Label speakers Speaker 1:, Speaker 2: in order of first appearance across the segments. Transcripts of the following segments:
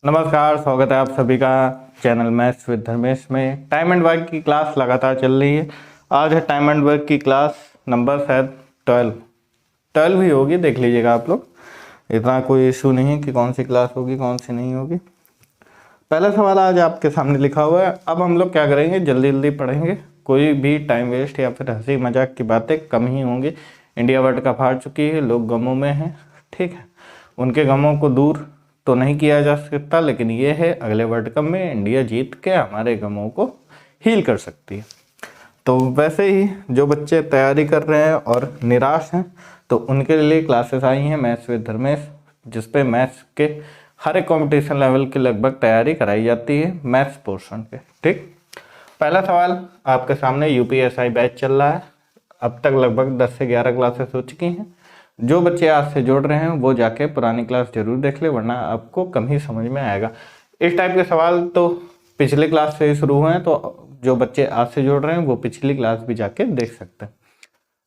Speaker 1: नमस्कार, स्वागत है आप सभी का चैनल मैथ्स विद धर्मेश में। टाइम एंड वर्क की क्लास लगातार चल रही है। आज है टाइम एंड वर्क की क्लास नंबर शायद 12 ही होगी, देख लीजिएगा आप लोग। इतना कोई इशू नहीं है कि कौन सी क्लास होगी कौन सी नहीं होगी। पहला सवाल आज आपके सामने लिखा हुआ है। अब हम लोग क्या करेंगे, जल्दी जल्दी पढ़ेंगे, कोई भी टाइम वेस्ट या फिर हंसी मजाक की बातें कम ही होंगी। इंडिया वर्ल्ड कप हार चुकी है, लोग गमों में हैं, ठीक है। उनके गमों को दूर तो नहीं किया जा सकता, लेकिन ये है अगले वर्ल्ड कप में इंडिया जीत के हमारे गमों को हील कर सकती है। तो वैसे ही जो बच्चे तैयारी कर रहे हैं और निराश हैं, तो उनके लिए क्लासेस आई हैं मैथ्स विद धर्मेश, जिसपे मैथ्स के हर एक कंपटीशन लेवल की लगभग तैयारी कराई जाती है मैथ्स पोर्शन के, ठीक। पहला सवाल आपके सामने, यूपीएसआई बैच चल रहा है। अब तक लगभग 10 से 11 क्लासेस हो चुकी हैं। जो बच्चे आज से जोड़ रहे हैं वो जाके पुरानी क्लास जरूर देख ले, वरना आपको कम ही समझ में आएगा। इस टाइप के सवाल तो पिछले क्लास से ही शुरू हुए हैं, तो जो बच्चे आज से जोड़ रहे हैं वो पिछली क्लास भी जाके देख सकते हैं।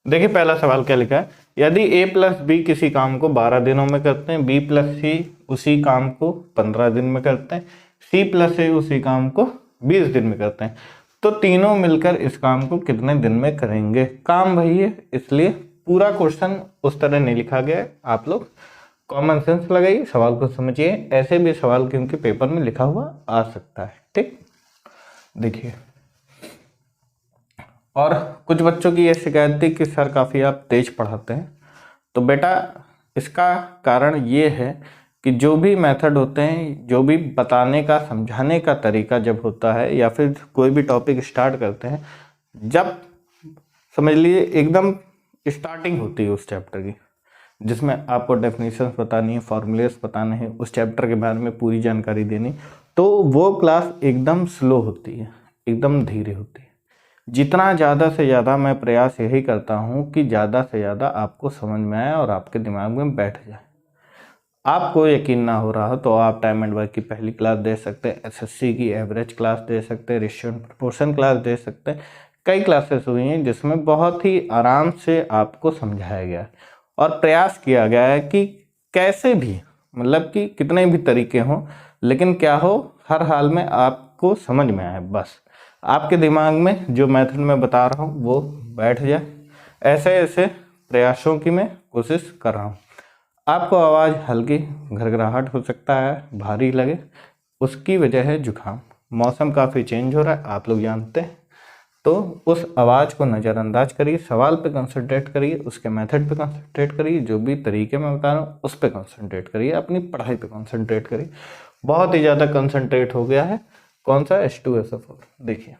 Speaker 1: देखिए पहला सवाल क्या लिखा है, यदि a प्लस बी किसी काम को 12 दिनों में करते हैं, b प्लस सी उसी काम को 15 दिन में करते हैं, c प्लस ए उसी काम को 20 दिन में करते हैं, तो तीनों मिलकर इस काम को कितने दिन में करेंगे। काम वही है, इसलिए पूरा क्वेश्चन उस तरह नहीं लिखा गया है। आप लोग कॉमन सेंस लगाइए, सवाल को समझिए। ऐसे भी सवाल क्योंकि पेपर में लिखा हुआ आ सकता है, ठीक। देखिए, और कुछ बच्चों की ये शिकायत थी कि सर काफ़ी आप तेज पढ़ाते हैं। तो बेटा इसका कारण ये है कि जो भी मेथड होते हैं, जो भी बताने का समझाने का तरीका जब होता है, या फिर कोई भी टॉपिक स्टार्ट करते हैं, जब समझ लिए एकदम स्टार्टिंग होती है उस चैप्टर की, जिसमें आपको डेफिनेशंस बतानी है, फॉर्मूलेस बताने हैं, उस चैप्टर के बारे में पूरी जानकारी देनी, तो वो क्लास एकदम स्लो होती है, एकदम धीरे होती है। जितना ज़्यादा से ज़्यादा मैं प्रयास यही करता हूँ कि ज़्यादा से ज़्यादा आपको समझ में आए और आपके दिमाग में बैठ जाए। आपको यकीन ना हो रहा हो तो आप टाइम एंड वर्क की पहली क्लास दे सकते हैं, एसएससी की एवरेज क्लास दे सकते हैं, रेशियो एंड प्रोपोर्शन क्लास दे सकते हैं। कई क्लासेस हुई हैं जिसमें बहुत ही आराम से आपको समझाया गया है और प्रयास किया गया है कि कैसे भी, मतलब कि कितने भी तरीके हों, लेकिन क्या हो, हर हाल में आपको समझ में आए। बस आपके दिमाग में जो मेथड मैं बता रहा हूँ वो बैठ जाए। ऐसे ऐसे प्रयासों की मैं कोशिश कर रहा हूँ। आपको आवाज़ हल्की घरघराहट हो सकता है, भारी लगे, उसकी वजह है जुकाम। मौसम काफ़ी चेंज हो रहा है, आप लोग जानते हैं। तो उस आवाज़ को नज़रअंदाज करिए, सवाल पे कंसंट्रेट करिए, उसके मेथड पे कंसंट्रेट करिए, जो भी तरीके मैं बता रहा हूँ उस पे कंसंट्रेट करिए, अपनी पढ़ाई पे कंसंट्रेट करिए। बहुत ही ज़्यादा कंसंट्रेट हो गया है। कौन सा? H2SO4। देखिए,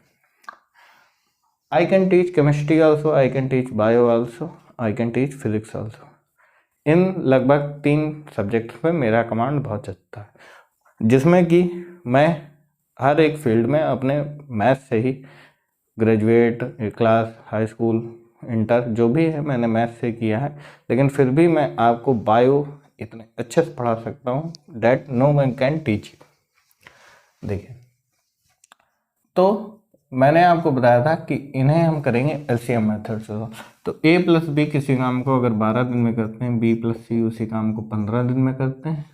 Speaker 1: I can teach chemistry also, I can teach bio also, I can teach physics also. इन लगभग 3 सब्जेक्ट में मेरा कमांड बहुत अच्छा है, जिसमें कि मैं हर एक फील्ड में अपने मैथ से ही graduate, class, high school, inter जो भी है मैंने मैथ से किया है, लेकिन फिर भी मैं आपको बायो इतने अच्छे से पढ़ा सकता हूँ that no one can teach you. देखिए, तो मैंने आपको बताया था कि इन्हें हम करेंगे एलसीएम मेथड से। तो a प्लस बी किसी काम को अगर 12 दिन में करते हैं, b प्लस सी उसी काम को 15 दिन में करते हैं,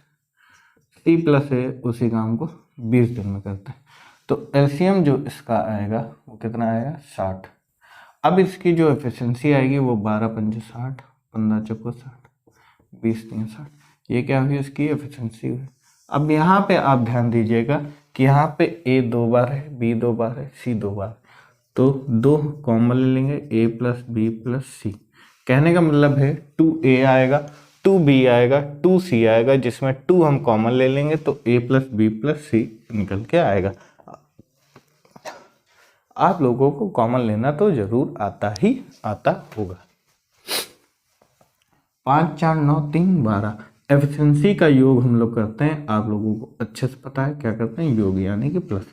Speaker 1: c प्लस ए उसी काम को 20 दिन में करते हैं, तो एलसीएम जो इसका आएगा वो कितना आएगा? 60। अब इसकी जो एफिशिएंसी आएगी वो 12 पंजे 60, 15 चौको 60, 20 3 60। ये क्या हुई? इसकी एफिशिएंसी हुई। अब यहाँ पे आप ध्यान दीजिएगा कि यहाँ पे a 2 बार है, b 2 बार है, c 2 बार, तो 2 कॉमन ले लेंगे, a प्लस बी प्लस सी। कहने का मतलब है 2a आएगा, 2b आएगा, 2c आएगा, जिसमें 2 हम कॉमन ले लेंगे तो a प्लस बी प्लस सी निकल के आएगा। आप लोगों को कॉमन लेना तो जरूर आता ही आता होगा। 5 4 9 3 12 एफिशिएंसी का योग हम लोग करते हैं, आप लोगों को अच्छे से पता है क्या करते हैं, योग यानी कि प्लस।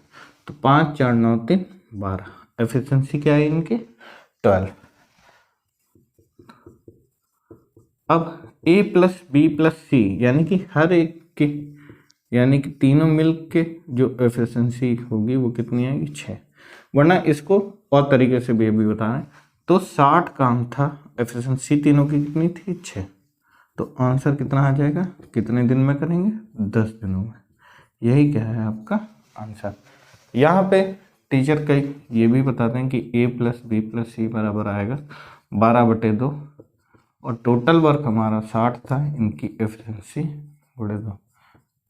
Speaker 1: तो 5 4 9 3 12, एफिशिएंसी क्या है इनकी? 12। अब a प्लस बी प्लस सी यानी कि हर एक के, यानी कि तीनों मिल के जो एफिशिएंसी होगी वो कितनी आएगी? 6। वरना इसको और तरीके से भी अभी बता रहे हैं। तो 60 काम था, एफिशिएंसी तीनों की कितनी थी? 6। तो आंसर कितना आ जाएगा? कितने दिन में करेंगे? 10 दिनों में। यही क्या है आपका आंसर। यहाँ पे टीचर कई ये भी बताते हैं कि a प्लस बी प्लस सी बराबर आएगा 12/2 और टोटल वर्क हमारा 60 था, इनकी एफिशिएंसी गुणे 2।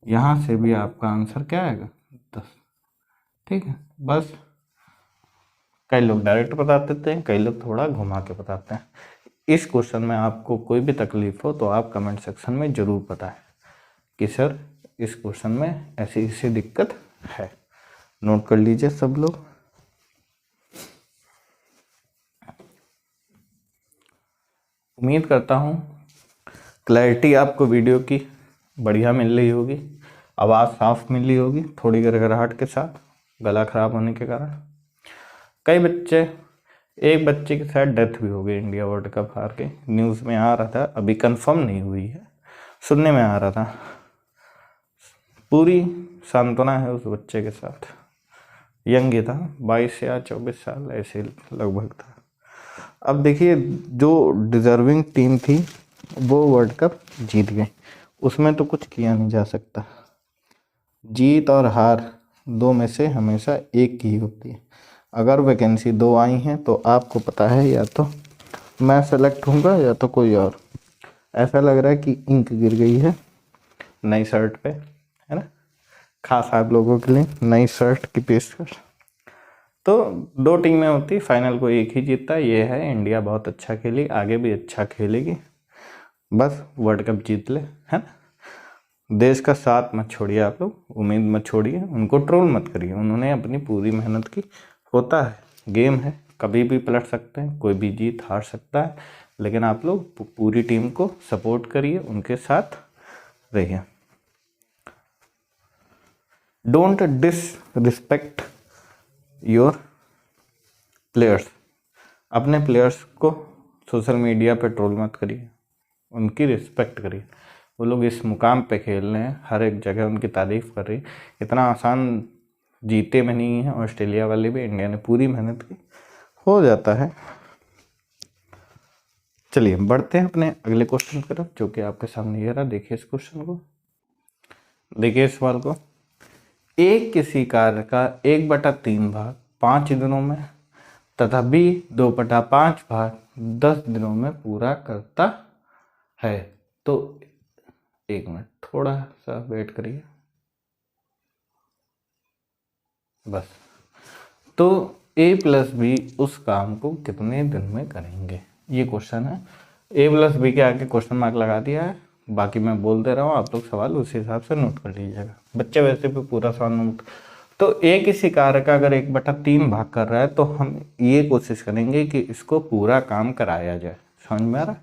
Speaker 1: यहाँ से भी आपका आंसर क्या आएगा 10। ठीक है, बस कई लोग डायरेक्ट बता देते हैं, कई लोग थोड़ा घुमा के बताते हैं। इस क्वेश्चन में आपको कोई भी तकलीफ हो तो आप कमेंट सेक्शन में ज़रूर बताएं कि सर इस क्वेश्चन में ऐसी ऐसी दिक्कत है। नोट कर लीजिए सब लोग। उम्मीद करता हूँ क्लैरिटी आपको वीडियो की बढ़िया मिल रही होगी, आवाज़ साफ मिल रही होगी, थोड़ी गड़गड़ाहट के साथ, गला खराब होने के कारण। कई बच्चे, एक बच्चे की शायद डेथ भी हो गई इंडिया वर्ल्ड कप हार के, न्यूज़ में आ रहा था, अभी कंफर्म नहीं हुई है, सुनने में आ रहा था। पूरी सांत्वना है उस बच्चे के साथ, यंग ही था, 22 या 24 साल ऐसे लगभग था। अब देखिए जो डिज़र्विंग टीम थी वो वर्ल्ड कप जीत गई, उसमें तो कुछ किया नहीं जा सकता। जीत और हार दो में से हमेशा एक की ही होती है। अगर वैकेंसी 2 आई हैं तो आपको पता है या तो मैं सेलेक्ट होऊंगा या तो कोई और। ऐसा लग रहा है कि इंक गिर गई है नई शर्ट पे, है ना, खास आप लोगों के लिए नई शर्ट की पेशकश। तो 2 टीमें होती, फाइनल को एक ही जीतता। ये है इंडिया बहुत अच्छा खेली, आगे भी अच्छा खेलेगी, बस वर्ल्ड कप जीत ले, है ना। देश का साथ मत छोड़िए आप लोग, उम्मीद मत छोड़िए, उनको ट्रोल मत करिए, उन्होंने अपनी पूरी मेहनत की। होता है, गेम है, कभी भी पलट सकते हैं, कोई भी जीत हार सकता है, लेकिन आप लोग पूरी टीम को सपोर्ट करिए, उनके साथ रहिए। Don't disrespect your players. अपने प्लेयर्स को सोशल मीडिया पे ट्रोल मत करिए, उनकी रिस्पेक्ट करिए। वो लोग इस मुकाम पे खेल रहे हैं, हर एक जगह उनकी तारीफ कर रही। इतना आसान जीते में नहीं है, ऑस्ट्रेलिया वाले भी, इंडिया ने पूरी मेहनत की, हो जाता है। चलिए बढ़ते हैं अपने अगले क्वेश्चन की तरफ, जो कि आपके सामने ये रहा। देखिए इस क्वेश्चन को, देखिए इस सवाल को। एक किसी कार्य का 1/3 भाग 5 दिनों में तथा b 2/5 भाग 10 दिनों में पूरा करता है। तो 1 मिनट थोड़ा सा वेट करिए बस। तो a प्लस बी उस काम को कितने दिन में करेंगे, ये क्वेश्चन है। a प्लस बी के आगे क्वेश्चन मार्क लगा दिया है, बाकी मैं बोल दे रहा हूँ, आप लोग सवाल उसी हिसाब से नोट कर लीजिएगा। बच्चे वैसे भी पूरा सवाल नोट। तो a किसी कार्य का अगर 1/3 भाग कर रहा है तो हम ये कोशिश करेंगे कि इसको पूरा काम कराया जाए। समझ में आ रहा है,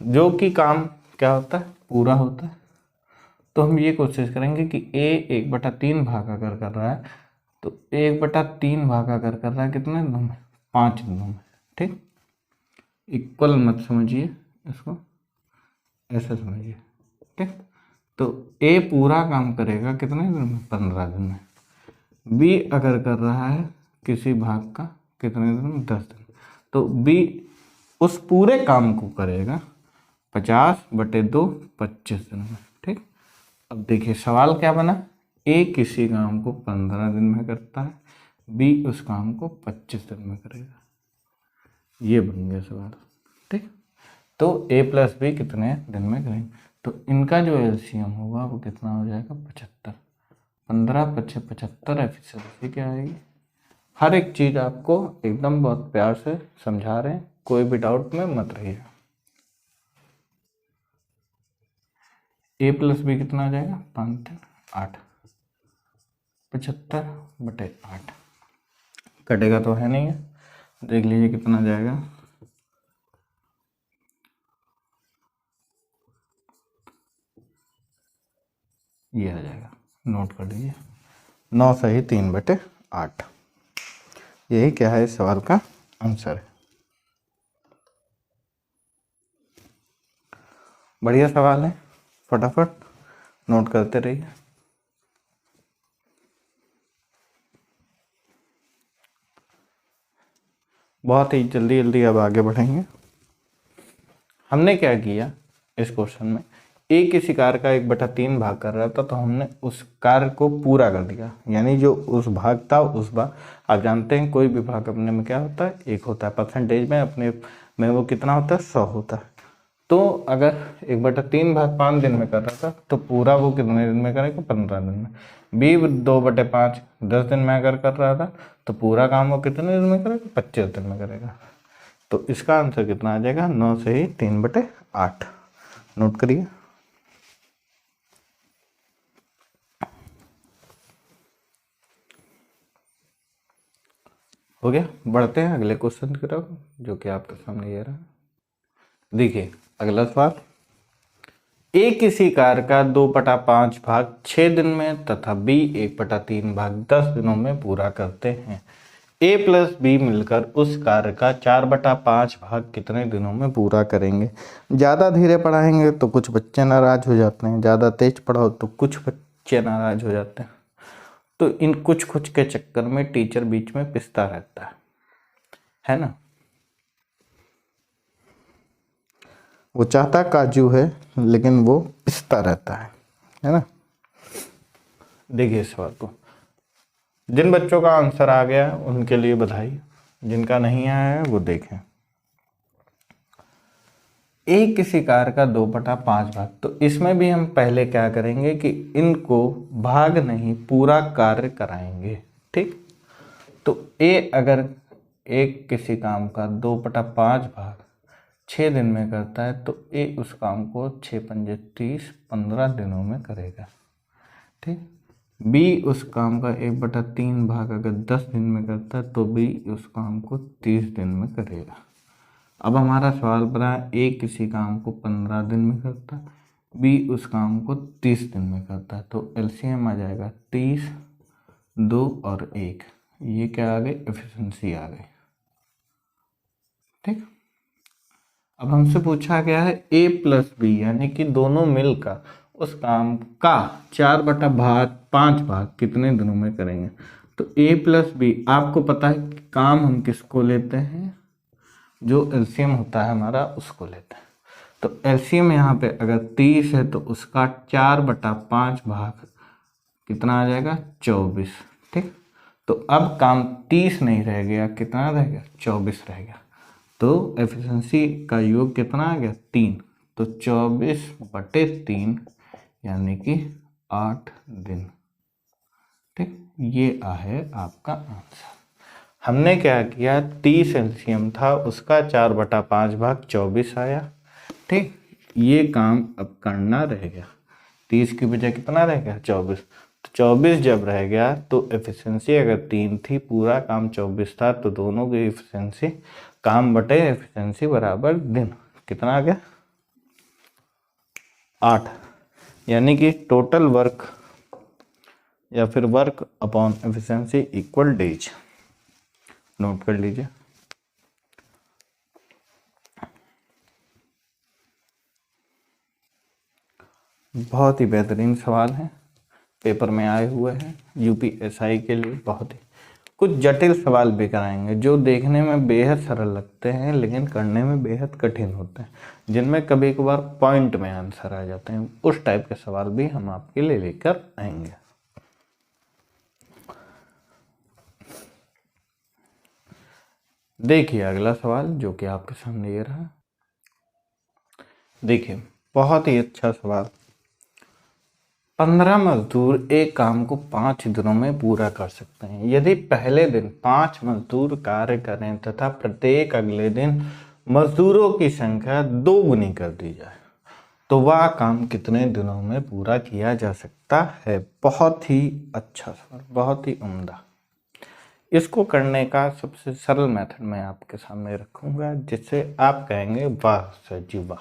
Speaker 1: जो कि काम क्या होता है, पूरा होता है। तो हम ये कोशिश करेंगे कि a 1/3 भाग अगर कर रहा है तो 1/3 भाग अगर कर रहा है कितने दिनों में, 5 दिनों में। ठीक, इक्वल मत समझिए इसको, ऐसे समझिए। ठीक, तो a पूरा काम करेगा कितने दिन में, 15 दिन में। b अगर कर रहा है किसी भाग का कितने दिन में, 10 दिन। तो b उस पूरे काम को करेगा 50/2 25 दिन में। ठीक, अब देखिए सवाल क्या बना, a किसी काम को 15 दिन में करता है, b उस काम को 25 दिन में करेगा, ये बन गया सवाल। ठीक, तो a प्लस बी कितने दिन में करेंगे, तो इनका जो एलसीएम होगा वो कितना हो जाएगा, 75। 15×5 = 75 एफिशिएंसी क्या आएगी। हर एक चीज़ आपको एकदम बहुत प्यार से समझा रहे हैं, कोई भी डाउट में मत रहिए। a प्लस बी कितना आ जाएगा, 5×8, 75/8 कटेगा तो है नहीं है, देख लीजिए कितना जाएगा, ये आ जाएगा, नोट कर लीजिए 9 सही 3/8। यही क्या है इस सवाल का आंसर है। बढ़िया सवाल है, फटाफट नोट करते रहिए। बहुत ही जल्दी जल्दी अब आगे बढ़ेंगे। हमने क्या किया इस क्वेश्चन में, एक किसी कार्य का 1/3 भाग कर रहा था तो हमने उस कार्य को पूरा कर दिया, यानी जो उस भाग था उस भाग, आप जानते हैं कोई भी भाग अपने में क्या होता है, 1 होता है। परसेंटेज में अपने में वो कितना होता है, 100 होता है। तो अगर 1/3 भाग 5 दिन में कर रहा था तो पूरा वो कितने दिन में करेगा, 15 दिन में। बी 2/5 10 दिन में अगर कर रहा था तो पूरा काम वो कितने दिन में करेगा, 25 दिन में करेगा। तो इसका आंसर कितना आ जाएगा, 9 से ही 3/8। नोट करिए। हो गया। बढ़ते हैं अगले क्वेश्चन की तरफ जो कि आपके सामने ये रहा। देखिए अगला सवाल, ए किसी कार्य का 2/5 भाग 6 दिन में तथा बी 1/3 भाग 10 दिनों में पूरा करते हैं। ए प्लस बी मिलकर उस कार्य का 4/5 भाग कितने दिनों में पूरा करेंगे। ज़्यादा धीरे पढ़ाएंगे तो कुछ बच्चे नाराज हो जाते हैं, ज़्यादा तेज पढ़ाओ तो कुछ बच्चे नाराज हो जाते हैं। तो इन कुछ कुछ के चक्कर में टीचर बीच में पिसता रहता है ना। वो चाहता काजू है लेकिन वो पिसता रहता है ना। देखिए इस सवाल को, जिन बच्चों का आंसर आ गया उनके लिए बधाई, जिनका नहीं आया है वो देखें। एक किसी कार्य का 2/5 भाग, तो इसमें भी हम पहले क्या करेंगे कि इनको भाग नहीं पूरा कार्य कराएंगे। ठीक, तो ए अगर एक किसी काम का 2/5 भाग 6 दिन में करता है तो ए उस काम को 6×5 30 15 दिनों में करेगा। ठीक, बी उस काम का 1/3 भाग अगर 10 दिन में करता है तो बी उस काम को 30 दिन में करेगा। अब हमारा सवाल बना, ए किसी काम को 15 दिन में करता है, बी उस काम को 30 दिन में करता है, तो एलसीएम आ जाएगा 30, 2 और 1। ये क्या आ गई, एफिशिएंसी आ गई। ठीक, अब हमसे पूछा गया है ए प्लस बी यानी कि दोनों मिलकर उस काम का 4/5 भाग कितने दिनों में करेंगे। तो ए प्लस बी, आपको पता है कि काम हम किसको लेते हैं, जो एलसीएम होता है हमारा उसको लेते हैं। तो एलसीएम यहाँ पे अगर 30 है तो उसका 4/5 भाग कितना आ जाएगा, 24। ठीक, तो अब काम 30 नहीं रह गया, कितना रह गया, 24 रह गया। तो एफिशिएंसी का योग कितना आ गया, 3। तो 24/3 यानी कि 8 दिन। ठीक, ये है आपका आंसर। हमने क्या किया, 30 एलसीएम था उसका 4/5 भाग 24 आया। ठीक, ये काम अब करना रह गया, 30 की बजाय कितना रह गया, 24। तो 24 जब रह गया तो एफिशिएंसी अगर 3 थी, पूरा काम 24 था, तो दोनों की एफिशिएंसी, काम बटे एफिशिएंसी बराबर दिन, कितना आ गया, 8। यानी कि टोटल वर्क या फिर work upon efficiency equal days. Note कर लीजिए। बहुत ही बेहतरीन सवाल है, पेपर में आए हुए हैं यूपीएसआई के लिए। बहुत ही कुछ जटिल सवाल भी कराएंगे जो देखने में बेहद सरल लगते हैं लेकिन करने में बेहद कठिन होते हैं, जिनमें कभी कभार पॉइंट में आंसर आ जाते हैं। उस टाइप के सवाल भी हम आपके लिए लेकर आएंगे। देखिए अगला सवाल जो कि आपके सामने ये रहा। देखिए बहुत ही अच्छा सवाल, 15 मजदूर एक काम को 5 दिनों में पूरा कर सकते हैं। यदि पहले दिन 5 मजदूर कार्य करें तथा प्रत्येक अगले दिन मजदूरों की संख्या 2 गुनी कर दी जाए तो वह काम कितने दिनों में पूरा किया जा सकता है। बहुत ही अच्छा सवाल, बहुत ही उम्दा। इसको करने का सबसे सरल मेथड मैं आपके सामने रखूंगा जिससे आप कहेंगे वाह सर जी वाह।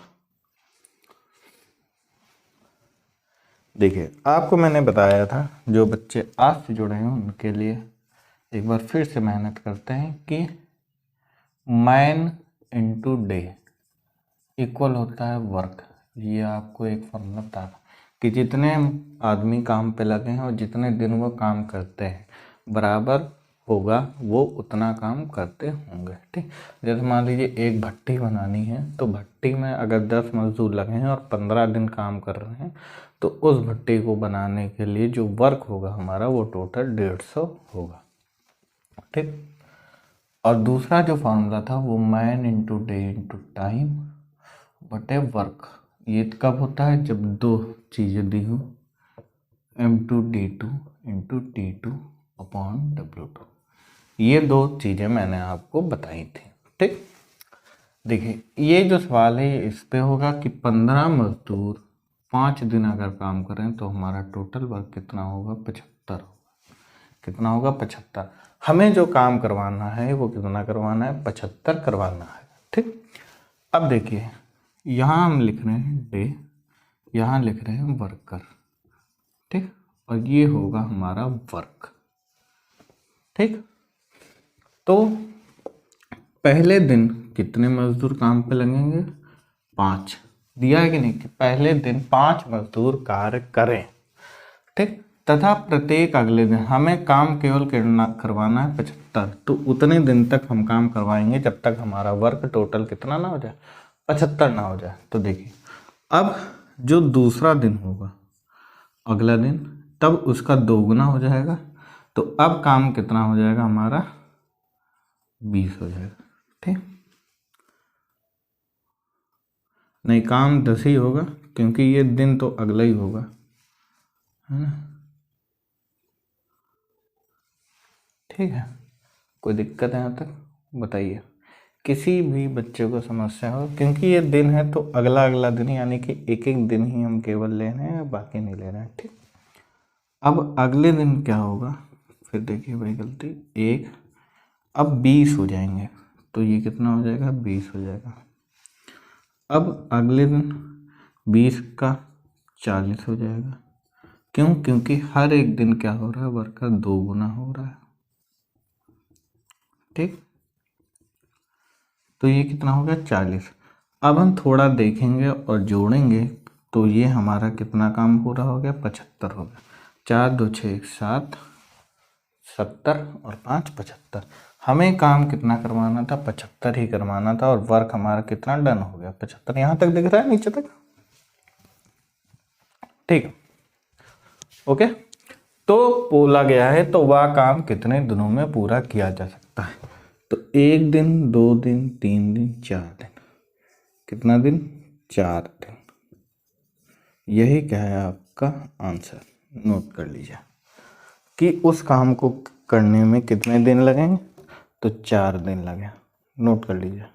Speaker 1: देखिए आपको मैंने बताया था, जो बच्चे आज से जुड़े हैं उनके लिए एक बार फिर से मेहनत करते हैं कि मैन इनटू डे इक्वल होता है वर्क। ये आपको एक फॉर्मूला बता कि जितने आदमी काम पे लगे हैं और जितने दिन वो काम करते हैं बराबर होगा वो उतना काम करते होंगे। ठीक, जैसे मान लीजिए एक भट्टी बनानी है, तो भट्टी में अगर 10 मजदूर लगे हैं और 15 दिन काम कर रहे हैं, तो उस भट्टी को बनाने के लिए जो वर्क होगा हमारा वो टोटल 150 होगा। ठीक, और दूसरा जो फॉर्मूला था वो man into day into time बटे वर्क। ये कब होता है? जब दो चीज़ें दी हो, M2D2 into T2 upon W2। ये दो चीज़ें मैंने आपको बताई थी। ठीक, देखिए ये जो सवाल है इस पे होगा कि 15 मजदूर 5 दिन अगर काम करें तो हमारा टोटल वर्क कितना होगा? 75 होगा। कितना होगा? 75। हमें जो काम करवाना है वो कितना करवाना है? 75 करवाना है। ठीक, अब देखिए यहाँ हम लिख रहे हैं डे, यहाँ लिख रहे हैं वर्कर। ठीक, और ये होगा हमारा वर्क। ठीक, तो पहले दिन कितने मजदूर काम पे लगेंगे? 5 दिया है कि नहीं, कि पहले दिन 5 मजदूर कार्य करें। ठीक, तथा प्रत्येक अगले दिन हमें काम केवल करवाना है 75, तो उतने दिन तक हम काम करवाएंगे जब तक हमारा वर्क टोटल कितना ना हो जाए? 75 ना हो जाए। तो देखिए अब जो दूसरा दिन होगा अगला दिन, तब उसका दोगुना हो जाएगा, तो अब काम कितना हो जाएगा हमारा? 20 हो जाएगा। ठीक, नहीं काम 10 ही होगा क्योंकि ये दिन तो अगला ही होगा, है ना। ठीक है, कोई दिक्कत है यहाँ तक? बताइए, किसी भी बच्चे को समस्या हो, क्योंकि ये दिन है तो अगला अगला दिन यानी कि एक एक दिन ही हम केवल ले रहे हैं, बाकी नहीं ले रहे हैं। ठीक, अब अगले दिन क्या होगा? फिर देखिए भाई गलती एक, अब 20 हो जाएंगे, तो ये कितना हो जाएगा? 20 हो जाएगा। अब अगले दिन 20 का 40 हो जाएगा। क्यों? क्योंकि हर एक दिन क्या हो रहा है? वर्कर दोगुना हो रहा है। ठीक, तो ये कितना हो गया? 40। अब हम थोड़ा देखेंगे और जोड़ेंगे तो ये हमारा कितना काम पूरा हो गया? 75 हो गया। 4 2 6 7 70 और 5 75। हमें काम कितना करवाना था? 75 ही करवाना था, और वर्क हमारा कितना डन हो गया? 75। यहाँ तक दिख रहा है नीचे तक? ठीक, ओके। तो बोला गया है तो वह काम कितने दिनों में पूरा किया जा सकता है? तो 1 दिन 2 दिन 3 दिन 4 दिन। कितना दिन? 4 दिन। यही क्या है आपका आंसर? नोट कर लीजिए कि उस काम को करने में कितने दिन लगेंगे? तो 4 दिन लगे। नोट कर लीजिए।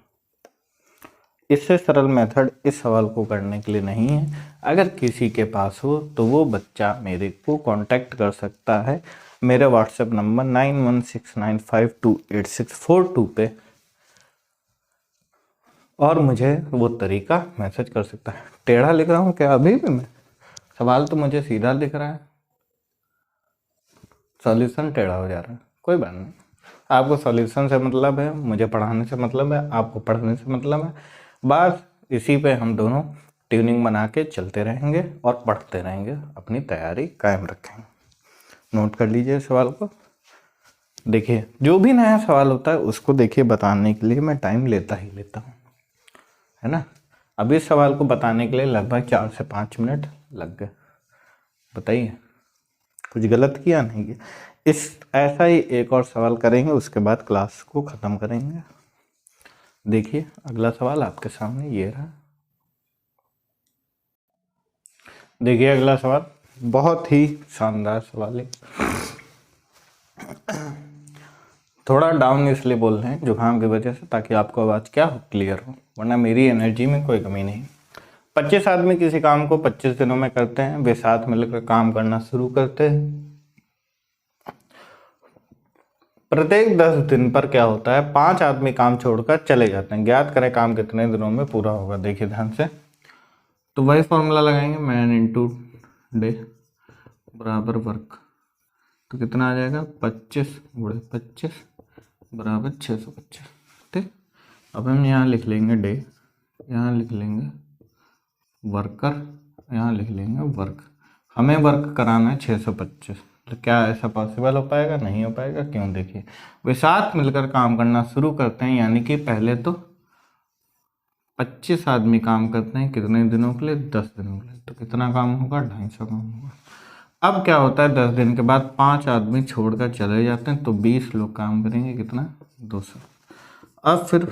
Speaker 1: इससे सरल मेथड इस सवाल को करने के लिए नहीं है। अगर किसी के पास हो तो वो बच्चा मेरे को कांटेक्ट कर सकता है मेरे व्हाट्सएप नंबर 9169528642 पे, और मुझे वो तरीका मैसेज कर सकता है। टेढ़ा लिख रहा हूँ क्या अभी भी मैं? सवाल तो मुझे सीधा दिख रहा है, सॉल्यूशन टेढ़ा हो जा रहा है। कोई बात नहीं, आपको सॉल्यूशन से मतलब है, मुझे पढ़ाने से मतलब है, आपको पढ़ने से मतलब है। बस इसी पे हम दोनों ट्यूनिंग बना के चलते रहेंगे और पढ़ते रहेंगे, अपनी तैयारी कायम रखेंगे। नोट कर लीजिए सवाल को। देखिए जो भी नया सवाल होता है उसको देखिए बताने के लिए मैं टाइम लेता ही लेता हूँ, है ना। अब इस सवाल को बताने के लिए लगभग 4 से 5 मिनट लग गए। बताइए कुछ गलत किया नहीं किया? इस ऐसा ही एक और सवाल करेंगे, उसके बाद क्लास को ख़त्म करेंगे। देखिए अगला सवाल आपके सामने ये रहा। देखिए अगला सवाल बहुत ही शानदार सवाल है। थोड़ा डाउन इसलिए बोल रहे हैं जुकाम की वजह से, ताकि आपको आवाज़ क्या हो क्लियर हो, वरना मेरी एनर्जी में कोई कमी नहीं। 25 आदमी किसी काम को 25 दिनों में करते हैं। वे साथ मिलकर काम करना शुरू करते हैं। प्रत्येक 10 दिन पर क्या होता है? 5 आदमी काम छोड़कर चले जाते हैं। ज्ञात करें काम कितने दिनों में पूरा होगा। देखिए ध्यान से, तो वही फॉर्मूला लगाएंगे, मैन इंटू डे बराबर वर्क। तो कितना आ जाएगा? 25 गुणे 25 बराबर 625। ठीक, अब हम यहाँ लिख लेंगे डे, यहाँ लिख लेंगे वर्कर, यहाँ लिख लेंगे वर्क। हमें वर्क कराना है 625, तो क्या ऐसा पॉसिबल हो पाएगा? नहीं हो पाएगा। क्यों? देखिए, वे साथ मिलकर काम करना शुरू करते हैं, यानी कि पहले तो 25 आदमी काम करते हैं कितने दिनों के लिए? 10 दिनों के लिए। तो कितना काम होगा? 250 काम होगा। अब क्या होता है, 10 दिन के बाद 5 आदमी छोड़कर चले जाते हैं, तो 20 लोग काम करेंगे, कितना? 200। अब फिर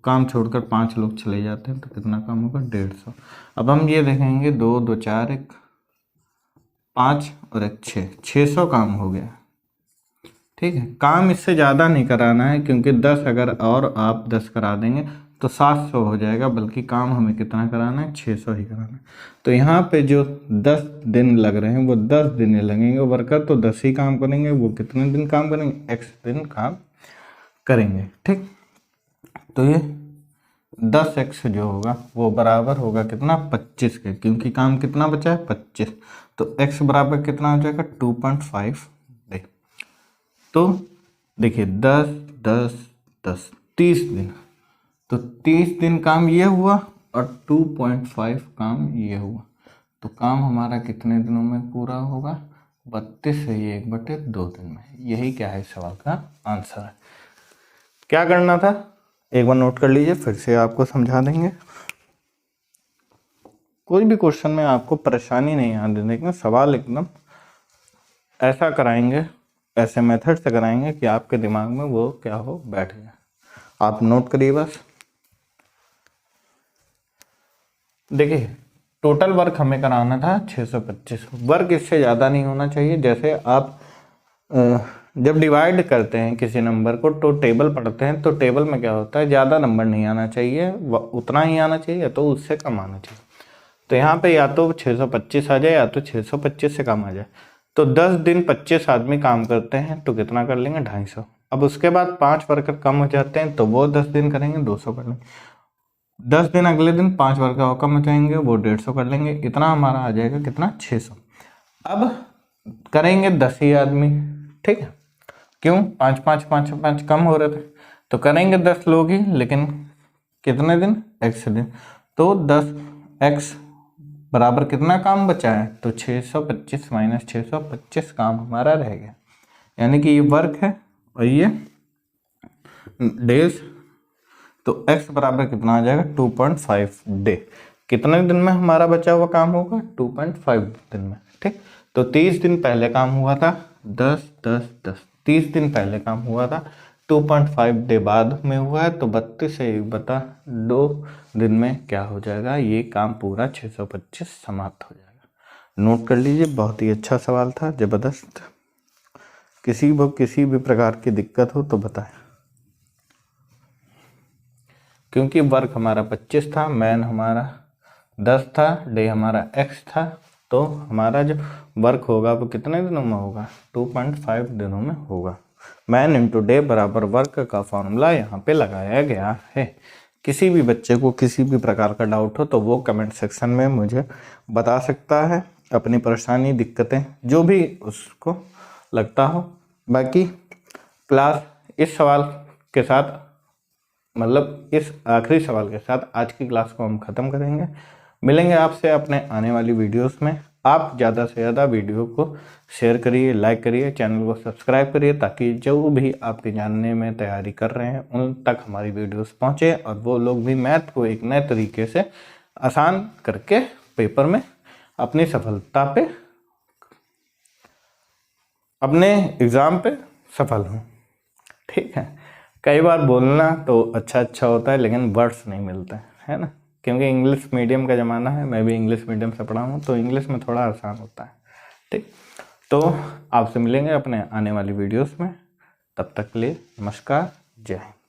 Speaker 1: काम छोड़कर 5 लोग चले जाते हैं, तो कितना काम होगा? 150। अब हम ये देखेंगे, 2 2 4 1 5 और 1 6, 600 काम हो गया। ठीक है, काम इससे ज़्यादा नहीं कराना है, क्योंकि 10 अगर और आप 10 करा देंगे तो 700 हो जाएगा, बल्कि काम हमें कितना कराना है? 600 ही कराना है। तो यहाँ पे जो 10 दिन लग रहे हैं वो 10 दिन ही लगेंगे। वर्कर तो 10 ही काम करेंगे, वो कितने दिन काम करेंगे? x दिन काम करेंगे। ठीक, तो ये 10x जो होगा वो बराबर होगा कितना? 25 के, क्योंकि काम कितना बचा है? 25। तो x बराबर कितना हो जाएगा? 2.5 डे। तो देखिए 10 10 10 30 दिन, तो 30 दिन काम ये हुआ और 2.5 काम ये हुआ। तो काम हमारा कितने दिनों में पूरा होगा? 32 से 1/2 दिन में। यही क्या है सवाल का आंसर है। क्या करना था एक बार नोट कर लीजिए, फिर से आपको समझा देंगे। कोई भी क्वेश्चन में आपको परेशानी नहीं आने देंगे, सवाल एकदम ऐसा कराएंगे, ऐसे मेथड से कराएंगे कि आपके दिमाग में वो क्या हो, बैठ जाए। आप नोट करिए बस। देखिए, टोटल वर्क हमें कराना था 625। वर्क इससे ज़्यादा नहीं होना चाहिए। जैसे आप जब डिवाइड करते हैं किसी नंबर को तो टेबल पढ़ते हैं, तो टेबल में क्या होता है, ज़्यादा नंबर नहीं आना चाहिए, उतना ही आना चाहिए, या तो उससे कम आना चाहिए। तो यहाँ पे या तो 625 आ जाए या तो 625 से कम आ जाए। तो 10 दिन 25 आदमी काम करते हैं, तो कितना कर लेंगे? 250। अब उसके बाद 5 वर्कर कम हो जाते हैं, तो वो 10 दिन करेंगे, 200 कर लेंगे। 10 दिन अगले दिन 5 वर्कर और कम हो जाएंगे, वो 150 कर लेंगे। इतना हमारा आ जाएगा कितना? 600। अब करेंगे 10 ही आदमी। ठीक है, क्यों? 5 5 5 5 कम हो रहे थे, तो करेंगे 10 लोग ही, लेकिन कितने दिन? x दिन। तो 10x बराबर कितना काम बचा है? तो 625 माइनस 625 काम हमारा रह गया, यानी कि ये वर्क है और ये डेज। तो x बराबर कितना आ जाएगा? 2.5 डे। कितने दिन में हमारा बचा हुआ काम होगा? 2.5 दिन में। ठीक, तो 30 दिन पहले काम हुआ था, 10 10 10 30 दिन पहले काम हुआ था, 2.5 डे बाद में हुआ है, तो 32 से 1/2 दिन में क्या हो जाएगा? ये काम पूरा 625 समाप्त हो जाएगा। नोट कर लीजिए, बहुत ही अच्छा सवाल था, ज़बरदस्त। किसी भी प्रकार की दिक्कत हो तो बताएं। क्योंकि वर्क हमारा 25 था, मैन हमारा 10 था, डे हमारा x था, तो हमारा जो वर्क होगा वो कितने दिनों में होगा? 2.5 दिनों में होगा। मैन इंटू डे बराबर वर्क का फॉर्मूला यहाँ पे लगाया गया है। किसी भी बच्चे को किसी भी प्रकार का डाउट हो तो वो कमेंट सेक्शन में मुझे बता सकता है, अपनी परेशानी, दिक्कतें जो भी उसको लगता हो। बाकी क्लास इस सवाल के साथ, मतलब इस आखिरी सवाल के साथ आज की क्लास को हम ख़त्म करेंगे। मिलेंगे आपसे अपने आने वाली वीडियोस में। आप ज़्यादा से ज़्यादा वीडियो को शेयर करिए, लाइक करिए, चैनल को सब्सक्राइब करिए, ताकि जो भी आपके जानने में तैयारी कर रहे हैं उन तक हमारी वीडियोस पहुंचे और वो लोग भी मैथ को एक नए तरीके से आसान करके पेपर में अपनी सफलता पे, अपने एग्ज़ाम पे सफल हों। ठीक है, कई बार बोलना तो अच्छा होता है, लेकिन वर्ड्स नहीं मिलते है ना, क्योंकि इंग्लिश मीडियम का ज़माना है। मैं भी इंग्लिश मीडियम से पढ़ा हूँ, तो इंग्लिश में थोड़ा आसान होता है। ठीक, तो आपसे मिलेंगे अपने आने वाली वीडियोस में। तब तक के लिए नमस्कार, जय हिंद।